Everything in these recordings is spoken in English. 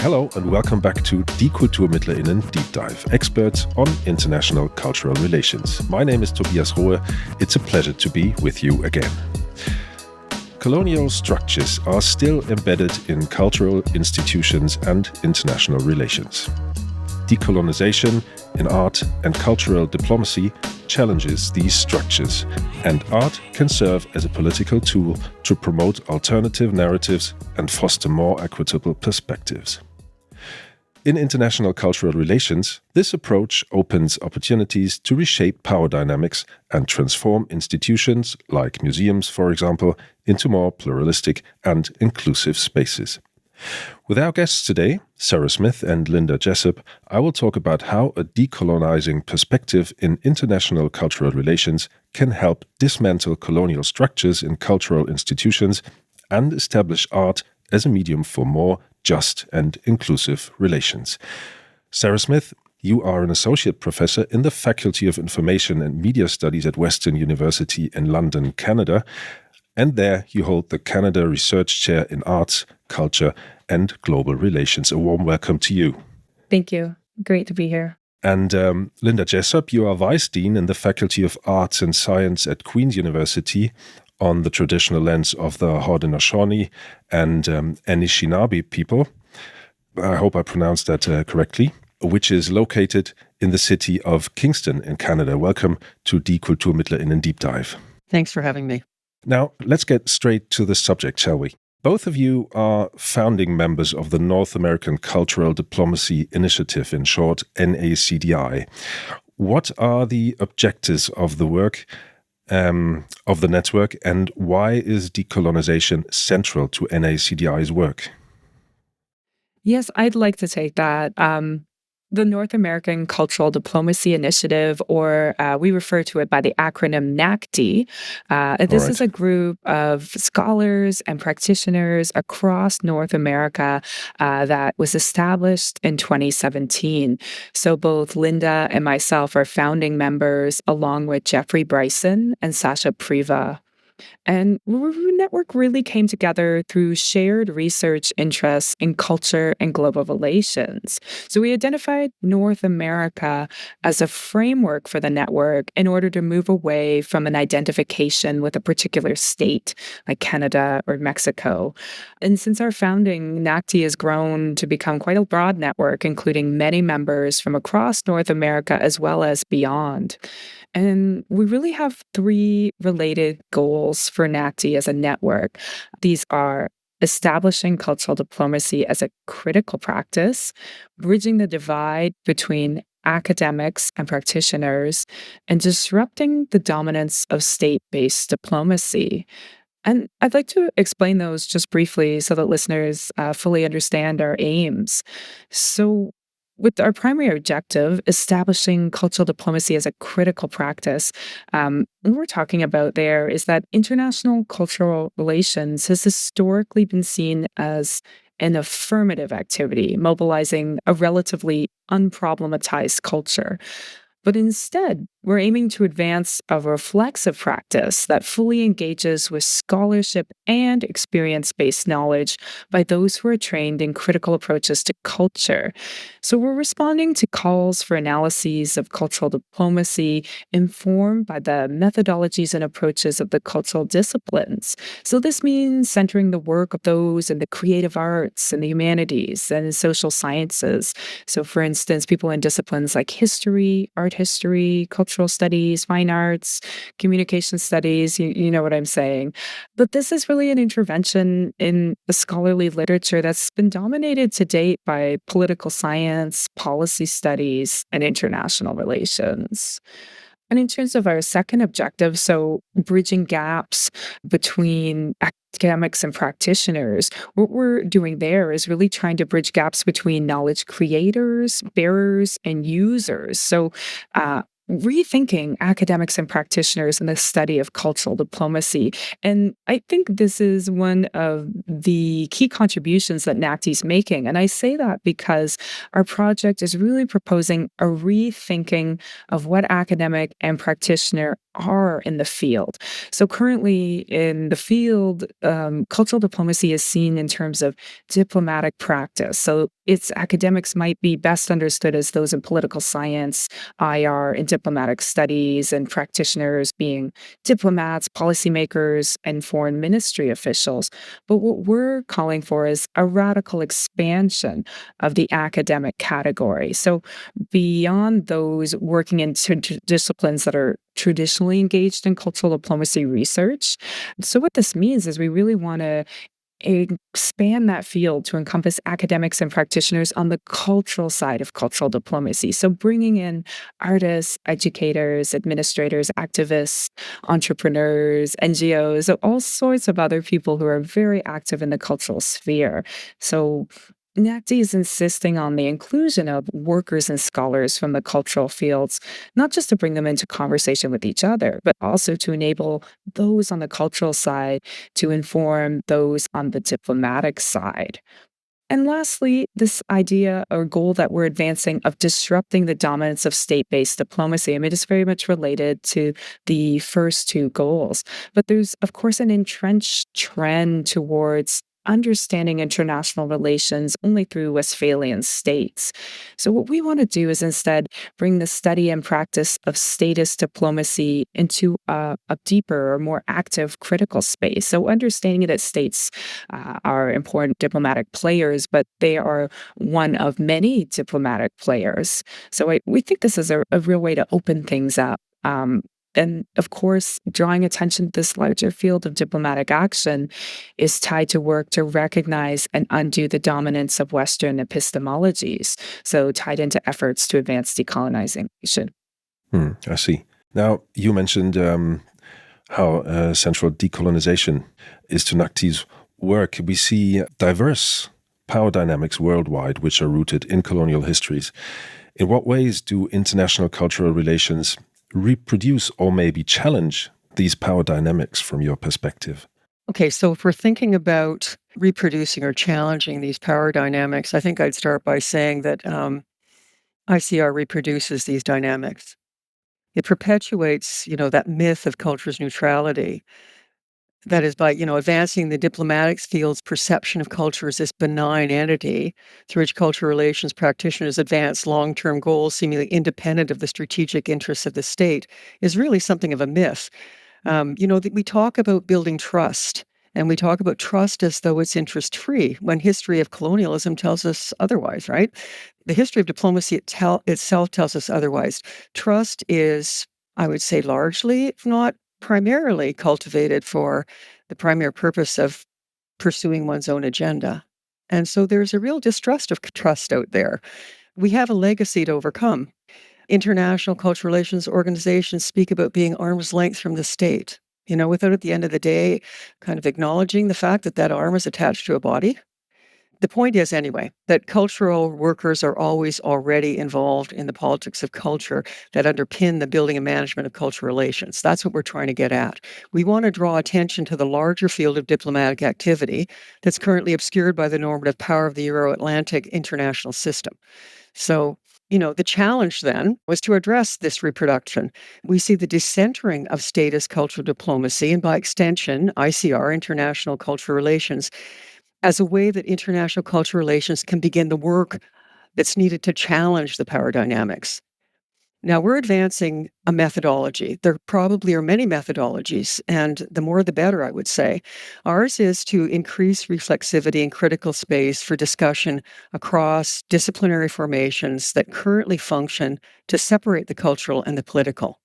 Hello and welcome back to Die Kulturmittler innen Deep Dive, experts on international cultural relations. My name is Tobias Rohe. It's a pleasure to be with you again. Colonial structures are still embedded in cultural institutions and international relations. Decolonisation in art and cultural diplomacy challenges these structures, and art can serve as a political tool to promote alternative narratives and foster more equitable perspectives. In international cultural relations, this approach opens opportunities to reshape power dynamics and transform institutions, like museums, for example, into more pluralistic and inclusive spaces. With our guests today, Sarah Smith and Lynda Jessup, I will talk about how a decolonising perspective in international cultural relations can help dismantle colonial structures in cultural institutions and establish art as a medium for more just and inclusive relations. Sarah Smith, you are an associate professor in the Faculty of Information and Media Studies at Western University in London, Canada, and there you hold the Canada Research Chair in Arts, Culture and Global Relations. A warm welcome to you. Thank you. Great to be here. And Lynda Jessup, you are Vice Dean in the Faculty of Arts and Science at Queen's University on the traditional lands of the Haudenosaunee and Anishinaabe people. I hope I pronounced that correctly, which is located in the city of Kingston in Canada. Welcome to Die Kulturmittler innen Deep Dive. Thanks for having me. Now, let's get straight to the subject, shall we? Both of you are founding members of the North American Cultural Diplomacy Initiative, in short, NACDI. What are the objectives of the work of the network, and why is decolonisation central to NACDI's work? Yes, I'd like to take that. The North American Cultural Diplomacy Initiative, or we refer to it by the acronym NACDI. This is a group of scholars and practitioners across North America that was established in 2017. So both Lynda and myself are founding members, along with Jeffrey Bryson and Sasha Priva. And the network really came together through shared research interests in culture and global relations. So we identified North America as a framework for the network in order to move away from an identification with a particular state, like Canada or Mexico. And since our founding, NACDI has grown to become quite a broad network, including many members from across North America as well as beyond. And we really have three related goals for NACDI as a network. These are establishing cultural diplomacy as a critical practice, bridging the divide between academics and practitioners, and disrupting the dominance of state-based diplomacy. And I'd like to explain those just briefly so that listeners fully understand our aims. So, with our primary objective, establishing cultural diplomacy as a critical practice, what we're talking about there is that international cultural relations has historically been seen as an affirmative activity, mobilizing a relatively unproblematized culture. But instead, we're aiming to advance a reflexive practice that fully engages with scholarship and experience-based knowledge by those who are trained in critical approaches to culture. So we're responding to calls for analyses of cultural diplomacy informed by the methodologies and approaches of the cultural disciplines. So this means centering the work of those in the creative arts and the humanities and social sciences. So for instance, people in disciplines like history, art history, cultural studies, fine arts, communication studies, you know what I'm saying. But this is really an intervention in the scholarly literature that's been dominated to date by political science, policy studies, and international relations. And in terms of our second objective, so bridging gaps between academics and practitioners, what we're doing there is really trying to bridge gaps between knowledge creators, bearers, and users. So rethinking academics and practitioners in the study of cultural diplomacy. And I think this is one of the key contributions that NACDI is making. And I say that because our project is really proposing a rethinking of what academic and practitioner are in the field. So currently in the field, cultural diplomacy is seen in terms of diplomatic practice. So its academics might be best understood as those in political science, IR, and diplomatic studies, and practitioners being diplomats, policymakers, and foreign ministry officials. But what we're calling for is a radical expansion of the academic category. So beyond those working in disciplines that are traditionally engaged in cultural diplomacy research. So, what this means is we really want to expand that field to encompass academics and practitioners on the cultural side of cultural diplomacy. So, bringing in artists, educators, administrators, activists, entrepreneurs, NGOs, all sorts of other people who are very active in the cultural sphere. So, NACDI is insisting on the inclusion of workers and scholars from the cultural fields, not just to bring them into conversation with each other, but also to enable those on the cultural side to inform those on the diplomatic side. And lastly, this idea or goal that we're advancing of disrupting the dominance of state based diplomacy. I mean, it's very much related to the first two goals. But there's, of course, an entrenched trend towards understanding international relations only through Westphalian states. So, what we want to do is instead bring the study and practice of statist diplomacy into a deeper or more active critical space. So, understanding that states are important diplomatic players, but they are one of many diplomatic players. So we think this is a real way to open things up. And of course, drawing attention to this larger field of diplomatic action is tied to work to recognize and undo the dominance of Western epistemologies. So tied into efforts to advance decolonizing. I see. Now, you mentioned how central decolonization is to NACDI's work. We see diverse power dynamics worldwide which are rooted in colonial histories. In what ways do international cultural relations reproduce or maybe challenge these power dynamics from your perspective? Okay, so if we're thinking about reproducing or challenging these power dynamics, I think I'd start by saying that ICRRA reproduces these dynamics. It perpetuates, that myth of culture's neutrality. That is by, advancing the diplomatic field's perception of culture as this benign entity through which cultural relations practitioners advance long-term goals seemingly independent of the strategic interests of the state is really something of a myth. We talk about building trust, and we talk about trust as though it's interest-free, when history of colonialism tells us otherwise, right? The history of diplomacy itself tells us otherwise. Trust is, I would say, largely, if not primarily, cultivated for the primary purpose of pursuing one's own agenda. And so there's a real distrust of trust out there. We have a legacy to overcome. International cultural relations organizations speak about being arm's length from the state, without at the end of the day kind of acknowledging the fact that that arm is attached to a body. The point is, anyway, that cultural workers are always already involved in the politics of culture that underpin the building and management of cultural relations. That's what we're trying to get at. We want to draw attention to the larger field of diplomatic activity that's currently obscured by the normative power of the Euro-Atlantic international system. So, the challenge then was to address this reproduction. We see the decentering of statist cultural diplomacy, and by extension, ICRRA, international cultural relations, as a way that international cultural relations can begin the work that's needed to challenge the power dynamics. Now, we're advancing a methodology. There probably are many methodologies, and the more the better, I would say. Ours is to increase reflexivity and critical space for discussion across disciplinary formations that currently function to separate the cultural and the political.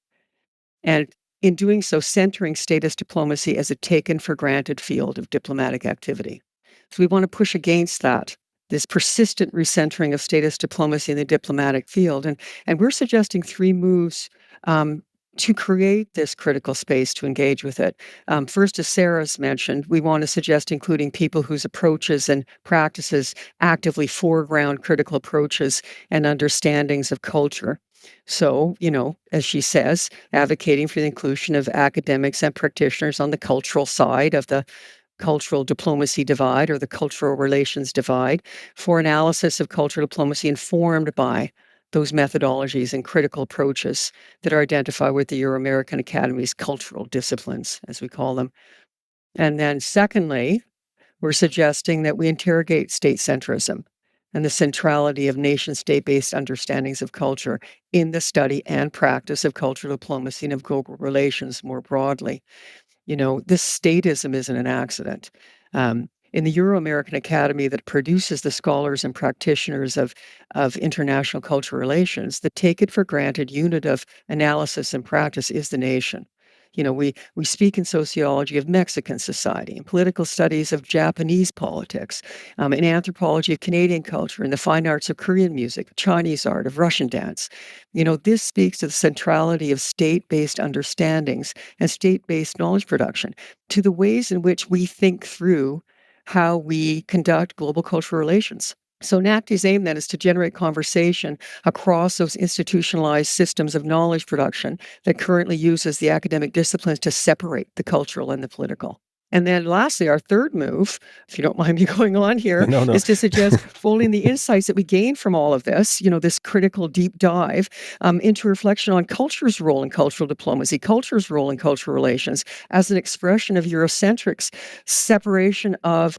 And in doing so, centering statist diplomacy as a taken for granted field of diplomatic activity. So we want to push against that, this persistent recentering of statist diplomacy in the diplomatic field. And we're suggesting 3 moves to create this critical space to engage with it. First, as Sarah's mentioned, we want to suggest including people whose approaches and practices actively foreground critical approaches and understandings of culture. So, as she says, advocating for the inclusion of academics and practitioners on the cultural side of the cultural diplomacy divide or the cultural relations divide for analysis of cultural diplomacy informed by those methodologies and critical approaches that are identified with the Euro-American Academy's cultural disciplines, as we call them. And then secondly, we're suggesting that we interrogate state centrism and the centrality of nation-state-based understandings of culture in the study and practice of cultural diplomacy and of global relations more broadly. This statism isn't an accident. In the Euro-American Academy that produces the scholars and practitioners of international cultural relations, the take-it-for-granted unit of analysis and practice is the nation. We speak in sociology of Mexican society, in political studies of Japanese politics, in anthropology of Canadian culture, in the fine arts of Korean music, Chinese art, of Russian dance. This speaks to the centrality of state-based understandings and state-based knowledge production, to the ways in which we think through how we conduct global cultural relations. So NACDI's aim then is to generate conversation across those institutionalized systems of knowledge production that currently uses the academic disciplines to separate the cultural and the political. And then lastly, our third move, if you don't mind me going on here, No. is to suggest folding the insights that we gain from all of this, this critical deep dive, into reflection on culture's role in cultural diplomacy, culture's role in cultural relations as an expression of Eurocentric's separation of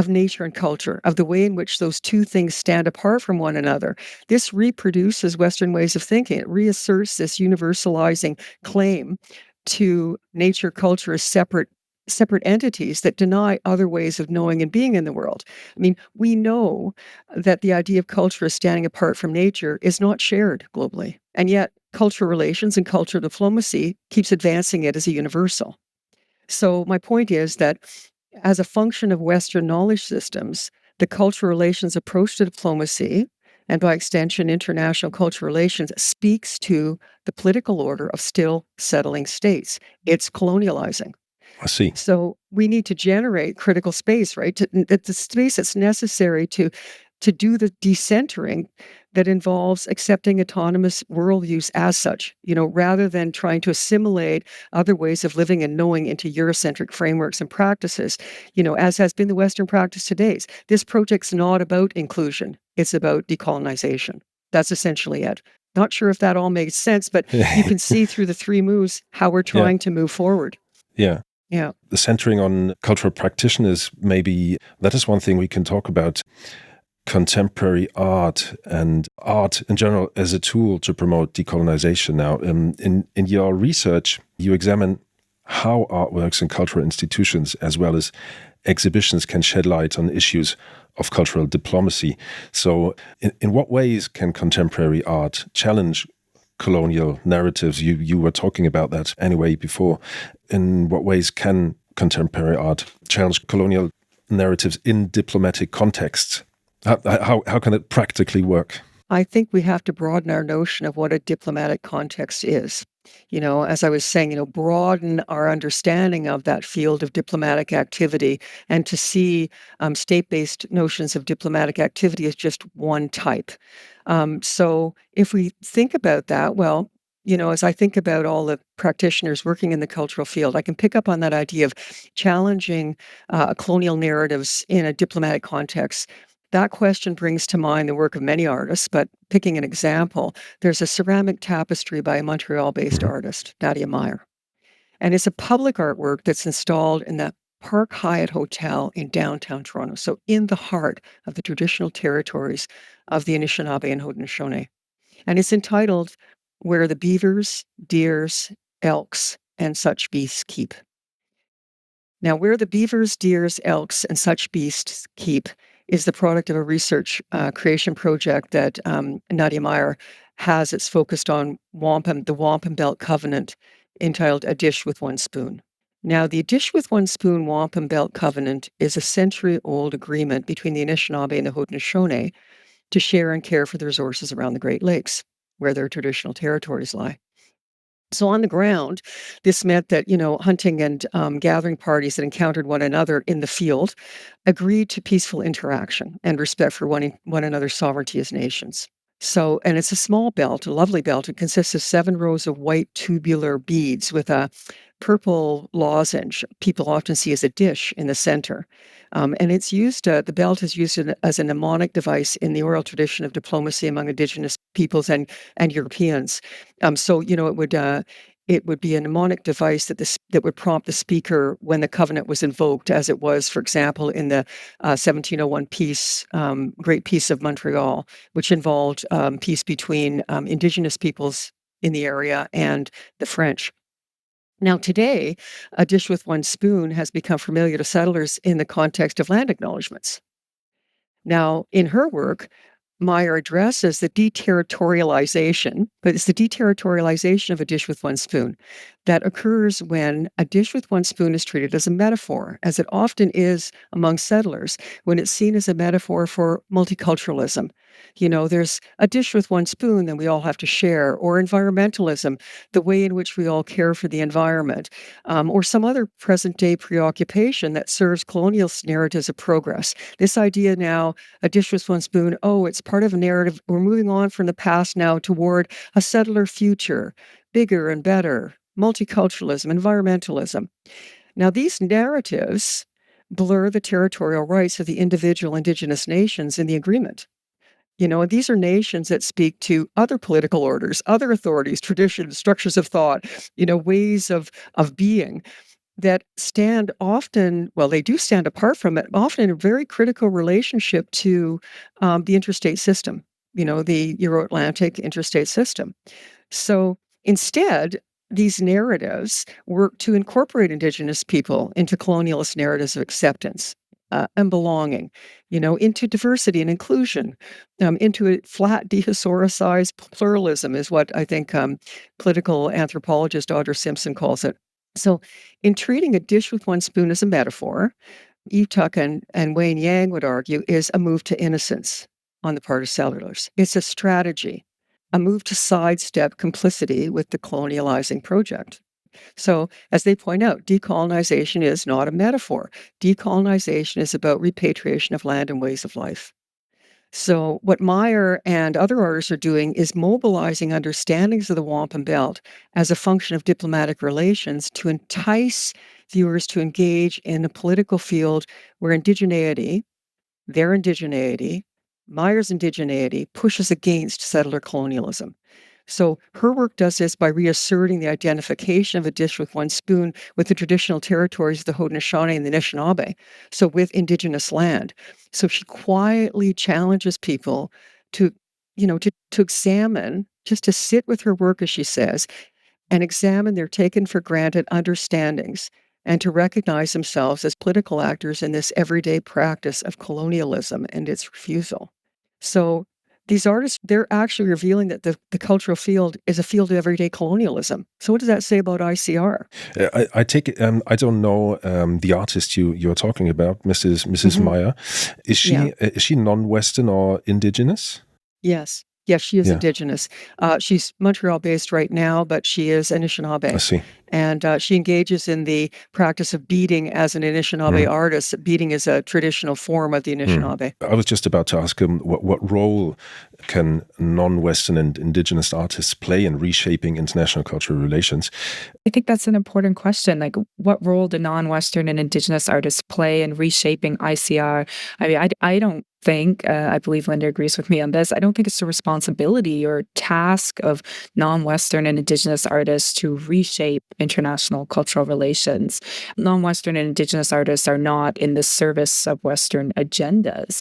nature and culture, of the way in which those two things stand apart from one another. This reproduces Western ways of thinking. It reasserts this universalizing claim to nature, culture as separate entities that deny other ways of knowing and being in the world. I mean, we know that the idea of culture as standing apart from nature is not shared globally. And yet, cultural relations and cultural diplomacy keeps advancing it as a universal. So my point is that as a function of Western knowledge systems, the cultural relations approach to diplomacy, and by extension, international cultural relations, speaks to the political order of still settling states. It's colonializing. I see. So we need to generate critical space, right? The space that's necessary to do the decentering that involves accepting autonomous worldviews as such, rather than trying to assimilate other ways of living and knowing into Eurocentric frameworks and practices, as has been the Western practice to date. This project's not about inclusion. It's about decolonization. That's essentially it. Not sure if that all makes sense, but you can see through the three moves how we're trying to move forward. Yeah. Yeah. The centering on cultural practitioners, maybe that is one thing we can talk about. Contemporary art and art in general as a tool to promote decolonization. Now, in your research, you examine how artworks and cultural institutions, as well as exhibitions, can shed light on issues of cultural diplomacy. So in what ways can contemporary art challenge colonial narratives? You were talking about that anyway before. In what ways can contemporary art challenge colonial narratives in diplomatic contexts? How can it practically work? I think we have to broaden our notion of what a diplomatic context is. As I was saying, broaden our understanding of that field of diplomatic activity, and to see state-based notions of diplomatic activity as just one type. So if we think about that, well, as I think about all the practitioners working in the cultural field, I can pick up on that idea of challenging colonial narratives in a diplomatic context. That question brings to mind the work of many artists, but picking an example, there's a ceramic tapestry by a Montreal-based artist, Nadia Meyer. And it's a public artwork that's installed in the Park Hyatt Hotel in downtown Toronto, so in the heart of the traditional territories of the Anishinaabe and Haudenosaunee. And it's entitled, "Where the Beavers, Deers, Elks, and Such Beasts Keep." Now, where the beavers, deers, elks, and such beasts keep is the product of a research creation project that Nadia Meyer has. It's focused on the Wampum Belt Covenant, entitled "A Dish with One Spoon." Now, the Dish with One Spoon Wampum Belt Covenant is a century-old agreement between the Anishinaabe and the Haudenosaunee to share and care for the resources around the Great Lakes, where their traditional territories lie. So on the ground, this meant that, hunting and gathering parties that encountered one another in the field agreed to peaceful interaction and respect for one another's sovereignty as nations. So, and it's a small belt, a lovely belt. It consists of 7 rows of white tubular beads with a purple lozenge people often see as a dish in the center. And it's used, the belt is used as a mnemonic device in the oral tradition of diplomacy among Indigenous peoples and Europeans. So, it would be a mnemonic device that would prompt the speaker when the covenant was invoked, as it was, for example, in the 1701 peace, Great Peace of Montreal, which involved peace between Indigenous peoples in the area and the French. Now, today, a dish with one spoon has become familiar to settlers in the context of land acknowledgements. Now, in her work, Meyer addresses the deterritorialization, but it's the deterritorialization of a dish with one spoon that occurs when a dish with one spoon is treated as a metaphor, as it often is among settlers, when it's seen as a metaphor for multiculturalism. There's a dish with one spoon, then we all have to share, or environmentalism, the way in which we all care for the environment, or some other present day preoccupation that serves colonial narratives of progress. This idea now, a dish with one spoon, oh, it's part of a narrative. We're moving on from the past now toward a settler future, bigger and better, multiculturalism, environmentalism. Now, these narratives blur the territorial rights of the individual Indigenous nations in the agreement. These are nations that speak to other political orders, other authorities, traditions, structures of thought, ways of being that stand often, well, they do stand apart from it, often in a very critical relationship to the interstate system, the Euro-Atlantic interstate system. So instead, these narratives work to incorporate Indigenous people into colonialist narratives of acceptance and belonging, into diversity and inclusion, into a flat, dehistoricized pluralism is what I think political anthropologist Audra Simpson calls it. So in treating a dish with one spoon as a metaphor, Eve Tuck and Wayne Yang would argue is a move to innocence on the part of settlers. It's a strategy, a move to sidestep complicity with the colonializing project. So, as they point out, decolonization is not a metaphor. Decolonization is about repatriation of land and ways of life. So, what Meyer and other artists are doing is mobilizing understandings of the wampum belt as a function of diplomatic relations to entice viewers to engage in a political field where indigeneity, their indigeneity, Meyer's indigeneity, pushes against settler colonialism. So her work does this by reasserting the identification of a dish with one spoon with the traditional territories of the Haudenosaunee and the Anishinaabe, so with Indigenous land. So she quietly challenges people to, to examine, just to sit with her work, as she says, and examine their taken for granted understandings and to recognize themselves as political actors in this everyday practice of colonialism and its refusal. So these artists, they're actually revealing that the cultural field is a field of everyday colonialism. So what does that say about ICR? I take it, I don't know the artist you're talking about, Mrs. Meyer. Is she non-Western or Indigenous? Yes. Yes, she is Indigenous. She's Montreal-based right now, but she is Anishinaabe. I see. And she engages in the practice of beading as an Anishinaabe artist. Beading is a traditional form of the Anishinaabe. I was just about to ask him what role can non-Western and Indigenous artists play in reshaping international cultural relations? I think that's an important question. Like, what role do non-Western and Indigenous artists play in reshaping ICR? I mean, I don't think, I believe Lynda agrees with me on this, I don't think it's the responsibility or task of non-Western and Indigenous artists to reshape international cultural relations. Non-Western and Indigenous artists are not in the service of Western agendas.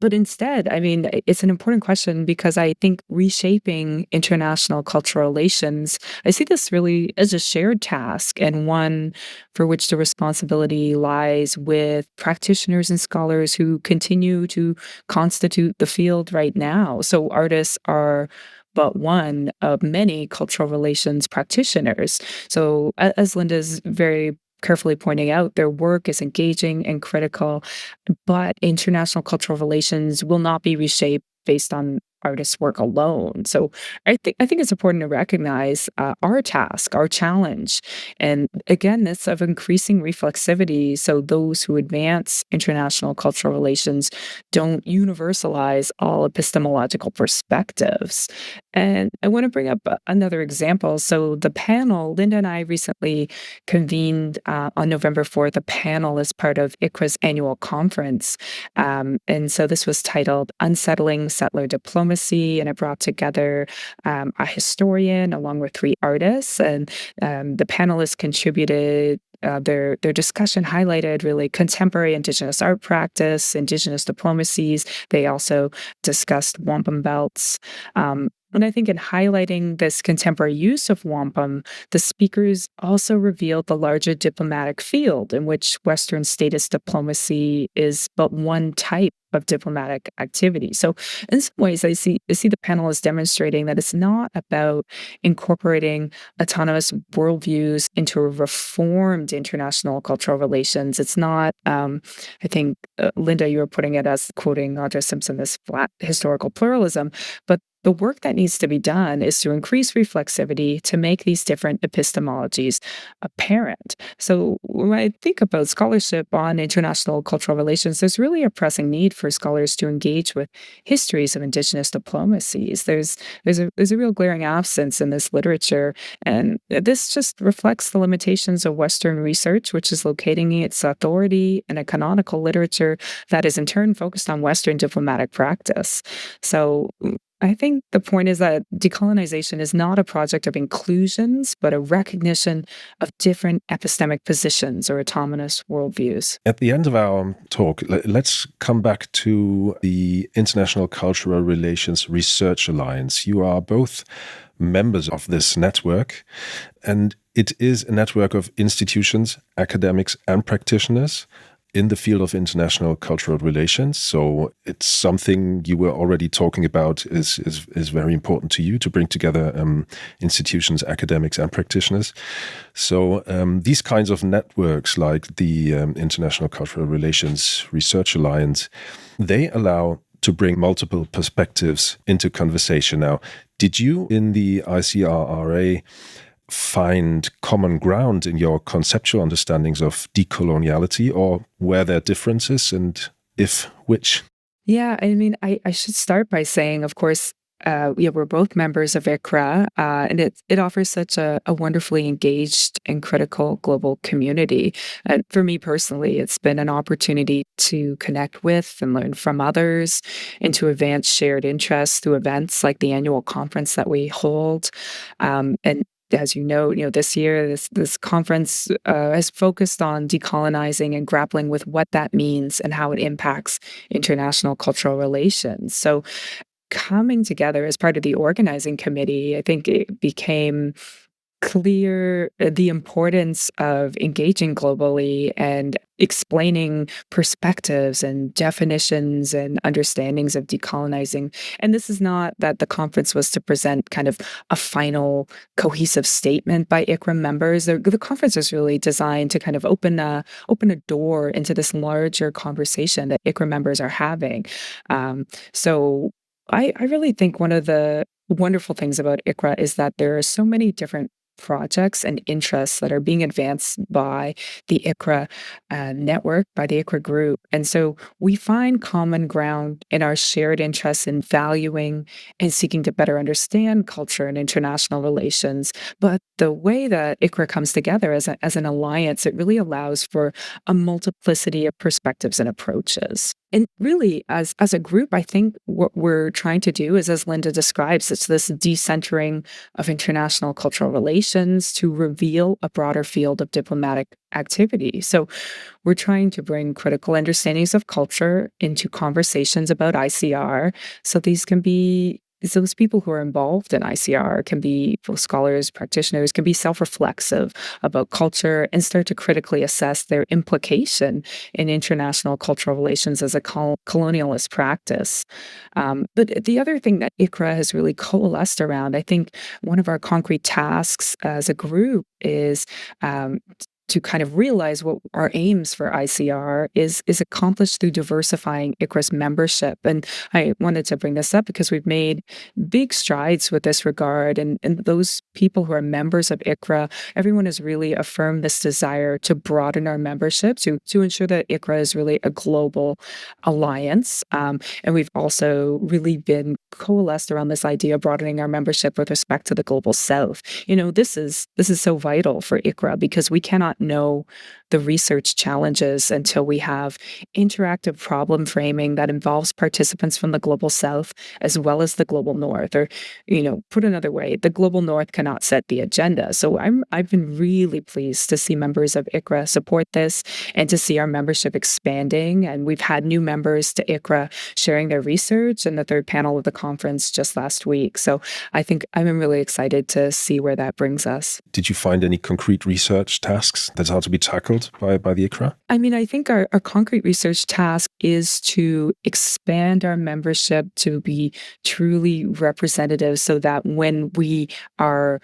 But instead, I mean, it's an important question because I think reshaping international cultural relations, I see this really as a shared task and one for which the responsibility lies with practitioners and scholars who continue to constitute the field right now. So artists are but one of many cultural relations practitioners. So as Lynda's very carefully pointing out, their work is engaging and critical, but international cultural relations will not be reshaped based on artist's work alone. So I think it's important to recognize our task, our challenge, and again, this of increasing reflexivity. So those who advance international cultural relations don't universalize all epistemological perspectives. And I want to bring up another example. So the panel, Lynda and I recently convened on November 4th, a panel as part of ICRRA's annual conference. And so this was titled Unsettling Settler Diplomacy, and it brought together a historian along with three artists. And the panelists contributed their discussion highlighted really contemporary Indigenous art practice, Indigenous diplomacies. They also discussed wampum belts. And I think in highlighting this contemporary use of wampum, the speakers also revealed the larger diplomatic field in which Western statist diplomacy is but one type of diplomatic activity. So in some ways, I see the panel as demonstrating that it's not about incorporating autonomous worldviews into a reformed international cultural relations. It's not, I think, Lynda, you were putting it as quoting Audra Simpson, as flat historical pluralism, but the work that needs to be done is to increase reflexivity to make these different epistemologies apparent. So when I think about scholarship on international cultural relations, there's really a pressing need for scholars to engage with histories of Indigenous diplomacies. There's a real glaring absence in this literature, and this just reflects the limitations of Western research, which is locating its authority in a canonical literature that is in turn focused on Western diplomatic practice. So I think the point is that decolonization is not a project of inclusions, but a recognition of different epistemic positions or autonomous worldviews. At the end of our talk, let's come back to the International Cultural Relations Research Alliance. You are both members of this network, and it is a network of institutions, academics, and practitioners in the field of international cultural relations. So it's something you were already talking about is very important to you to bring together institutions, academics, and practitioners. So these kinds of networks like the International Cultural Relations Research Alliance, they allow to bring multiple perspectives into conversation. Now, did you in the ICRRA find common ground in your conceptual understandings of decoloniality, or were there differences, and if which? Yeah, I mean, I should start by saying, of course, we're both members of ICRRA, and it offers such a wonderfully engaged and critical global community. And for me personally, it's been an opportunity to connect with and learn from others, and to advance shared interests through events like the annual conference that we hold. And as you know, this year, this conference has focused on decolonizing and grappling with what that means and how it impacts international cultural relations. So coming together as part of the organizing committee, I think it became clear the importance of engaging globally and explaining perspectives and definitions and understandings of decolonizing. And this is not that the conference was to present kind of a final cohesive statement by ICRRA members. The conference is really designed to kind of open a door into this larger conversation that ICRRA members are having. So I really think one of the wonderful things about ICRRA is that there are so many different projects and interests that are being advanced by the ICRRA network, by the ICRRA group. And so we find common ground in our shared interests in valuing and seeking to better understand culture and international relations. But the way that ICRRA comes together as an alliance, it really allows for a multiplicity of perspectives and approaches. And really, as a group, I think what we're trying to do is, as Lynda describes, it's this decentering of international cultural relations to reveal a broader field of diplomatic activity. So we're trying to bring critical understandings of culture into conversations about ICR. So those people who are involved in ICR can be scholars, practitioners, can be self-reflexive about culture and start to critically assess their implication in international cultural relations as a colonialist practice. But the other thing that ICRRA has really coalesced around, I think one of our concrete tasks as a group is to kind of realize what our aims for ICR is accomplished through diversifying ICRRA's membership. And I wanted to bring this up because we've made big strides with this regard. And those people who are members of ICRRA, everyone has really affirmed this desire to broaden our membership to ensure that ICRRA is really a global alliance. And we've also really been coalesced around this idea of broadening our membership with respect to the global south. This is so vital for ICRRA because we cannot know the research challenges until we have interactive problem framing that involves participants from the global south as well as the global north. Or, put another way, the global north cannot set the agenda. So I've been really pleased to see members of ICRRA support this and to see our membership expanding. And we've had new members to ICRRA sharing their research in the third panel of the conference just last week. So I think I'm really excited to see where that brings us. Did you find any concrete research tasks that are to be tackled by the ICRRA? I think our concrete research task is to expand our membership to be truly representative so that when we are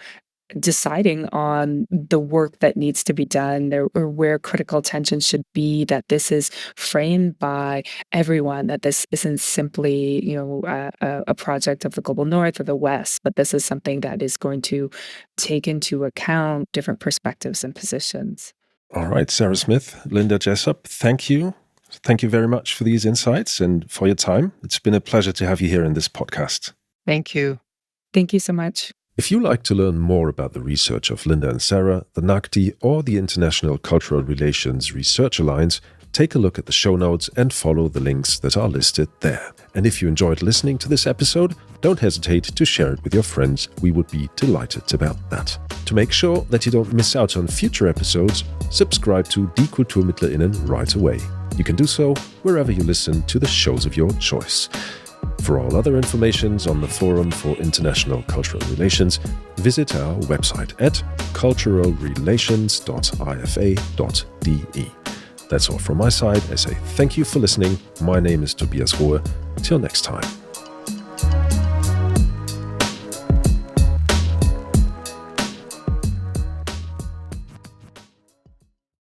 deciding on the work that needs to be done or where critical attention should be, that this is framed by everyone, that this isn't simply, a project of the global north or the west, but this is something that is going to take into account different perspectives and positions. All right, Sarah Smith, Lynda Jessup, thank you. Thank you very much for these insights and for your time. It's been a pleasure to have you here in this podcast. Thank you. Thank you so much. If you like to learn more about the research of Lynda and Sarah, the NACDI, or the International Cultural Relations Research Alliance, take a look at the show notes and follow the links that are listed there. And if you enjoyed listening to this episode, don't hesitate to share it with your friends. We would be delighted about that. To make sure that you don't miss out on future episodes, subscribe to Die Kulturmittler innen right away. You can do so wherever you listen to the shows of your choice. For all other informations on the Forum for International Cultural Relations, visit our website at culturalrelations.ifa.de. That's all from my side. I say thank you for listening. My name is Tobias Rohe. Till next time.